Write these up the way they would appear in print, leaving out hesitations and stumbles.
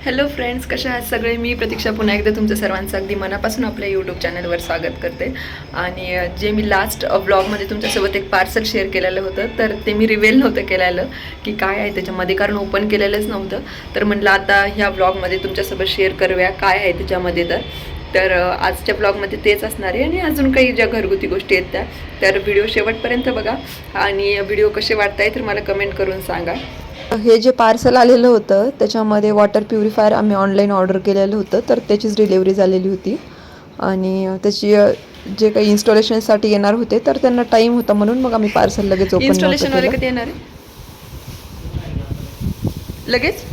Hello friends, कशा आहात सगळे. मी प्रतीक्षा पुन्हा एकदा तुमचं सर्वांचं अगदी मनापासून आपल्या यूट्यूब चॅनलवर स्वागत करते. आणि जे मी लास्ट व्लॉगमध्ये तुमच्यासोबत एक पार्सल शेअर केलेलं होतं, तर ते मी रिव्हील नव्हतं केलेलं की काय आहे त्याच्यामध्ये, कारण ओपन केलेलंच नव्हतं. तर म्हटलं आता ह्या व्लॉगमध्ये तुमच्यासोबत शेअर करूया काय आहे त्याच्यामध्ये. तर आजच्या ब्लॉगमध्ये तेच असणार आहे आणि अजून काही ज्या घरगुती गोष्टी आहेत त्या. तर व्हिडिओ शेवटपर्यंत बघा आणि व्हिडिओ कसे वाटताय तर मला कमेंट करून सांगा. हे जे पार्सल आलेलं होतं त्याच्यामध्ये वॉटर प्युरिफायर आम्ही ऑनलाईन ऑर्डर केलेलं होतं, तर त्याचीच डिलेवरी झालेली होती. आणि त्याची जे काही इन्स्टॉलेशनसाठी येणार होते तर त्यांना टाईम होता, म्हणून मग आम्ही पार्सल लगेच ओपन इन्स्टॉलेशन वाले केलं. कधी येणार आहे लगेच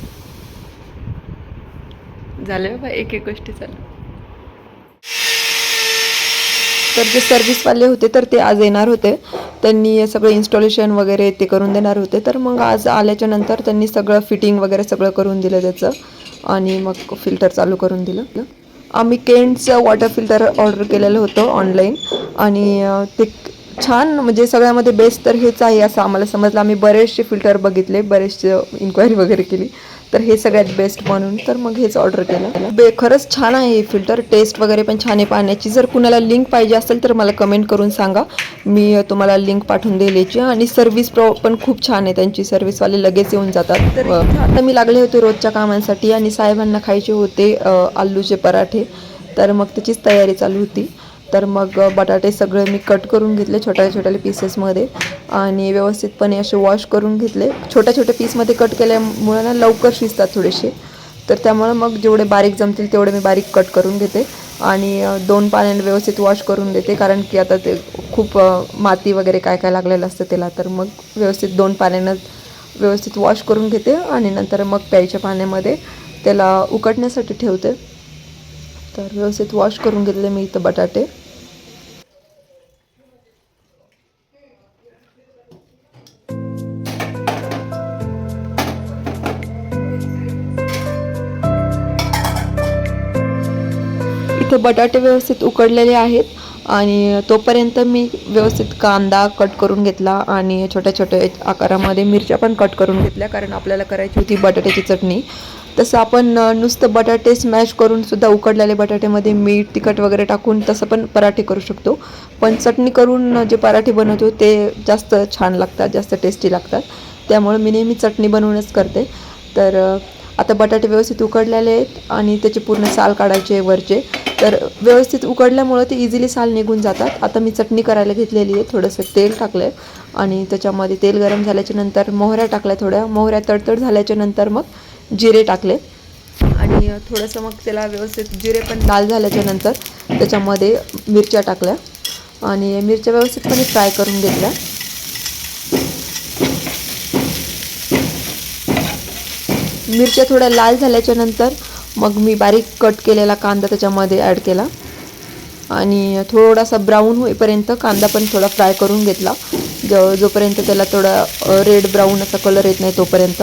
झालं बाबा, एक एक गोष्टी चालू. तर जे सर्व्हिसवाले होते तर ते आज येणार होते. त्यांनी सगळं इन्स्टॉलेशन वगैरे ते करून देणार होते. तर मग आज आल्याच्या नंतर त्यांनी सगळं फिटिंग वगैरे सगळं करून दिलं त्याचं, आणि मग फिल्टर चालू करून दिलं. आम्ही केंटचं वॉटर फिल्टर ऑर्डर केलेलं होतं ऑनलाईन, आणि ते छान, म्हणजे सगळ्यामध्ये बेस्ट तर हेच आहे असं आम्हाला समजलं. आम्ही बरेचसे फिल्टर बघितले, बरेचसे इन्क्वायरी वगैरे केली, तर हे सगळ्यात बेस्ट म्हणून तर मग हेच ऑर्डर केलं. खरंच छान आहे हे फिल्टर, टेस्ट वगैरे पण छान आहे पाण्याची. जर कुणाला लिंक पाहिजे असेल तर मला कमेंट करून सांगा, मी तुम्हाला लिंक पाठवून देईल याची. आणि सर्व्हिस पण खूप छान आहे त्यांची, सर्व्हिसवाले लगेच येऊन जातात. तर आता मी लागले होते रोजच्या कामांसाठी आणि साहेबांना खायचे होते आलूचे पराठे, तर मग त्याचीच तयारी चालू होती. तर मग बटाटे सगळे मी कट करून घेतले छोट्या छोट्या पीसेसमध्ये, आणि व्यवस्थितपणे असे वॉश करून घेतले. छोट्या छोट्या पीसमध्ये कट केल्यामुळे ना लवकर शिजतात थोडेसे, तर त्यामुळे मग जेवढे बारीक जमतील तेवढे मी बारीक कट करून घेते. आणि 2 पाण्याने व्यवस्थित वॉश करून देते, कारण की आता ते खूप माती वगैरे काय काय लागलेलं असतं त्याला. तर मग व्यवस्थित 2 पाण्यानं व्यवस्थित वॉश करून घेते, आणि नंतर मग प्यायच्या पाण्यामध्ये त्याला उकळण्यासाठी ठेवते. तर व्यवस्थित वॉश करून घेतले मी इथं बटाटे. इथे बटाटे व्यवस्थित उकडलेले आहेत, आणि तोपर्यंत मी व्यवस्थित कांदा कट करून घेतला, आणि छोट्या छोट्या आकारामध्ये मिरच्या पण कट करून घेतल्या, कारण आपल्याला करायची होती बटाट्याची चटणी. तसं आपण नुसतं बटाटे स्मॅश करून सुद्धा उकडलेले बटाट्यामध्ये मीठ तिखट वगैरे टाकून तसं पण पराठे करू शकतो. पण चटणी करून जे पराठे बनवतो ते जास्त छान लागतात, जास्त टेस्टी लागतात. त्यामुळे मी नेहमी चटणी बनवूनच करते. तर आता बटाटे व्यवस्थित उकडलेले आहेत, आणि त्याचे पूर्ण साल काढायचे वरचे. तर व्यवस्थित उकडल्यामुळं ते इझिली साल निघून जातात. आता मी चटणी करायला घेतलेली आहे. थोडंसं तेल टाकलं आहे, आणि त्याच्यामध्ये तेल गरम झाल्याच्या नंतर मोहऱ्या टाकल्या. थोड्या मोहऱ्या तडतड झाल्याच्या नंतर मग जिरे टाकले, आणि थोडंसं मग त्याला व्यवस्थित जिरे पण लाल झाल्याच्या नंतर त्याच्यामध्ये मिरच्या टाकल्या, आणि मिरच्या व्यवस्थितपणे फ्राय करून घेतल्या. मिरच्या थोड्या लाल झाल्याच्या नंतर मग मी बारीक कट केलेला कांदा त्याच्यामध्ये ॲड केला, आणि थोडासा ब्राऊन होईपर्यंत कांदा पण थोडा फ्राय करून घेतला, जोपर्यंत त्याला थोडा रेड ब्राऊन असा कलर येत नाही तोपर्यंत.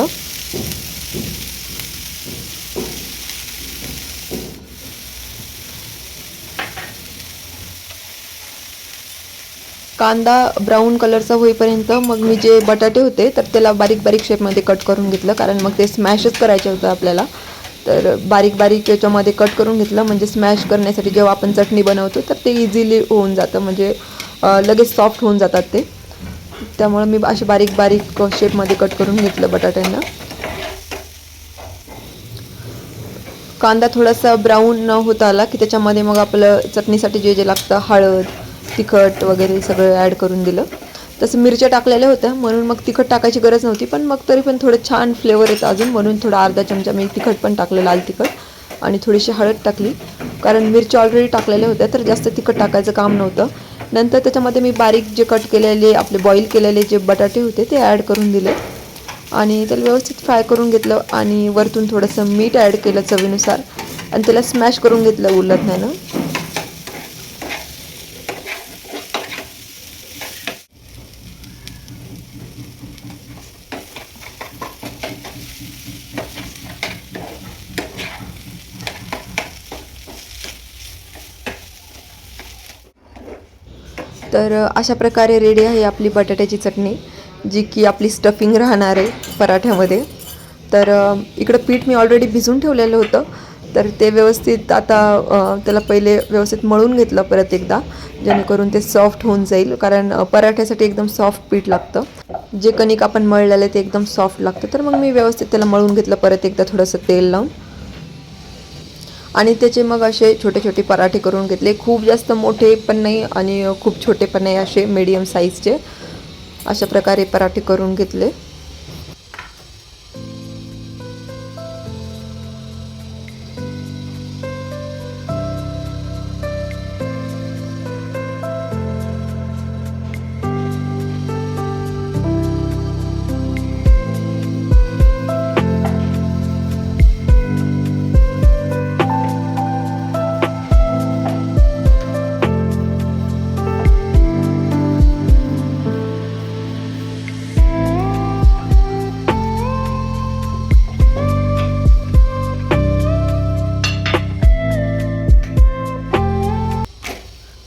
कांदा ब्राऊन कलरचा होईपर्यंत मग मी जे बटाटे होते तर त्याला बारीक बारीक शेपमध्ये कट करून घेतलं, कारण मग ते स्मॅशच करायचं होतं आपल्याला. तर बारीक बारीक याच्यामध्ये कट करून घेतलं, म्हणजे स्मॅश करण्यासाठी जेव्हा आपण चटणी बनवतो तर ते इझिली होऊन जातं, म्हणजे लगेच सॉफ्ट होऊन जातात ते. त्यामुळे मी असे बारीक बारीक शेपमध्ये कट करून घेतलं बटाट्यांना. कांदा थोडासा ब्राऊन होत आला की त्याच्यामध्ये मग आपलं चटणीसाठी जे जे लागतं हळद तिखट वगैरे सगळं ॲड करून दिलं. तसं मिरच्या टाकलेल्या होत्या म्हणून मग तिखट टाकायची गरज नव्हती, पण मग तरी पण थोडं छान फ्लेवर येतं अजून, म्हणून थोडा अर्धा चमचा मी तिखट पण टाकलं, लाल तिखट, आणि थोडीशी हळद टाकली, कारण मिरच्या ऑलरेडी टाकलेल्या होत्या तर जास्त तिखट टाकायचं काम नव्हतं. नंतर त्याच्यामध्ये मी बारीक जे कट केलेले आपले बॉईल केलेले जे बटाटे होते ते ॲड करून दिले, आणि त्याला व्यवस्थित फ्राय करून घेतलं, आणि वरतून थोडंसं मीठ ॲड केलं चवीनुसार, आणि त्याला स्मॅश करून घेतलं उलटण्यानं. तर अशा प्रकारे रेडी आहे आपली बटाट्याची चटणी, जी की आपली स्टफिंग राहणार आहे पराठ्यामध्ये. तर इकडं पीठ मी ऑलरेडी भिजून ठेवलेलं होतं, तर ते व्यवस्थित आता त्याला पहिले व्यवस्थित मळून घेतलं परत एकदा, जेणेकरून ते सॉफ्ट होऊन जाईल. कारण पराठ्यासाठी एकदम सॉफ्ट पीठ लागतं, जे कणिक आपण मळलेलं ते एकदम सॉफ्ट लागतं. तर मग मी व्यवस्थित त्याला मळून घेतलं परत एकदा थोडंसं तेल लावून, आणि त्याचे मग असे छोटे छोटे पराठे करून घेतले. खूप जास्त मोठे पण नाही आणि खूप छोटे पण नाही, असे मीडियम साईजचे अशा प्रकारे पराठे करून घेतले.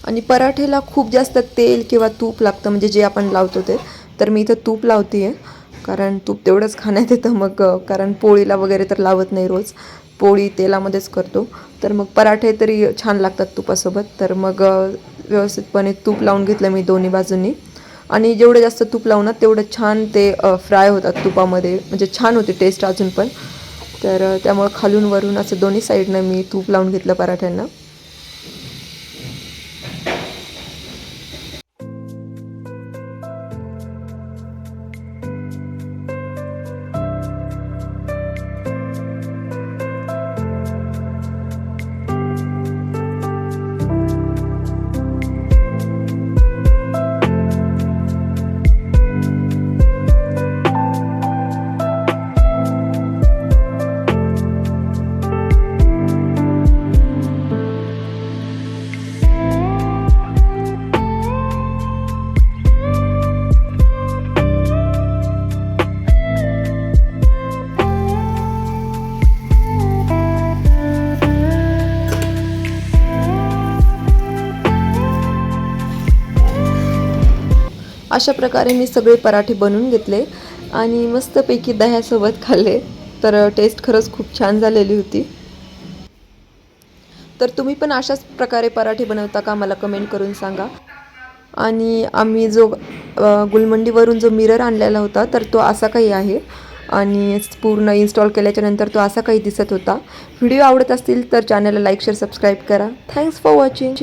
आणि पराठेला खूप जास्त तेल किंवा तूप लागतं, म्हणजे जे आपण लावतो ते. तर मी इथं तूप लावते आहे, कारण तूप तेवढंच खाण्यात येतं. मग कारण पोळीला वगैरे तर लावत नाही रोज, पोळी तेलामध्येच करतो. तर मग पराठे तरी छान लागतात तुपासोबत. तर मग व्यवस्थितपणे तूप लावून घेतलं मी दोन्ही बाजूंनी. आणि जेवढं जास्त तूप लावणार तेवढं छान ते फ्राय होतात तुपामध्ये, म्हणजे छान होते टेस्ट अजून पण. तर त्यामुळे खालून वरून असं दोन्ही साईडनं मी तूप लावून घेतलं पराठ्यांना. अशा प्रकारे मी सगळे पराठे बनवून घेतले आणि मस्तपैकी दह्यासोबत खाल्ले. तर टेस्ट खरंच खूप छान झालेली होती. तर तुम्ही पण अशाच प्रकारे पराठे बनवता का, मला कमेंट करून सांगा. आणि आम्ही जो गुलमंडीवरून जो मिरर आणलेला होता, तर तो असा काही आहे आणि पूर्ण इन्स्टॉल केल्याच्यानंतर तो असा काही दिसत होता. व्हिडिओ आवडत असतील तर चॅनलला लाईक शेअर सबस्क्राईब करा. Thanks for watching.